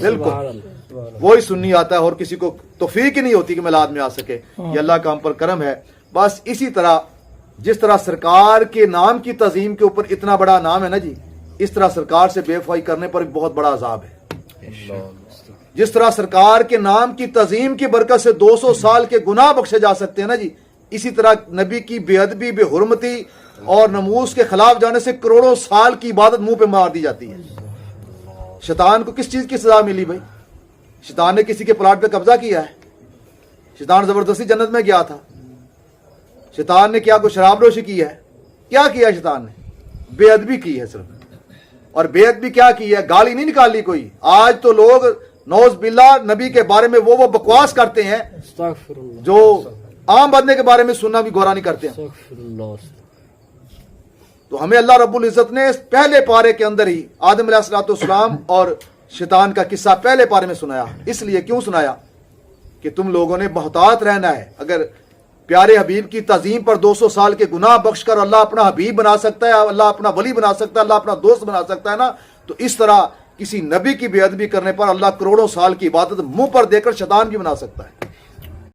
بالکل وہی سنی آتا ہے اور کسی کو توفیق ہی نہیں ہوتی کہ میلاد میں آ سکے. یہ اللہ کا ہم پر کرم ہے. بس اسی طرح جس طرح سرکار کے نام کی تعظیم کے اوپر اتنا بڑا نام ہے نا جی، اس طرح سرکار سے بے وفائی کرنے پر بہت بڑا عذاب ہے. جس طرح سرکار کے نام کی تعظیم کی برکت سے 200 سال کے گناہ بخشے جا سکتے ہیں نا جی، اسی طرح نبی کی بے ادبی، بے حرمتی اور ناموس کے خلاف جانے سے کروڑوں سال کی عبادت منہ پہ مار دی جاتی ہے. شیطان کو کس چیز کی سزا ملی بھائی؟ شیطان نے کسی کے پلاٹ پہ قبضہ کیا ہے؟ شیطان زبردستی جنت میں گیا تھا؟ شیطان نے کیا کوئی شراب نوشی کی ہے؟ کیا کیا شیطان نے؟ بے ادبی کی ہے صرف. اور بے ادبی کیا کی ہے؟ گالی نہیں نکالی کوئی. آج تو لوگ نوز باللہ نبی کے بارے میں وہ بکواس کرتے ہیں جو عام بندے کے بارے میں سننا بھی گوارا نہیں کرتے ہیں. تو ہمیں اللہ رب العزت نے پہلے پارے کے اندر ہی آدم علیہ الصلوۃ والسلام اور شیطان کا قصہ پہلے پارے میں سنایا. اس لیے کیوں سنایا؟ کہ تم لوگوں نے محتاط رہنا ہے. اگر پیارے حبیب کی تعظیم پر 200 سال کے گناہ بخش کر اللہ اپنا حبیب بنا سکتا ہے، اللہ اپنا ولی بنا سکتا ہے، اللہ اپنا دوست بنا سکتا ہے نا، تو اس طرح کسی نبی کی بے ادبی کرنے پر اللہ کروڑوں سال کی عبادت منہ پر دے کر شیطان بھی بنا سکتا ہے.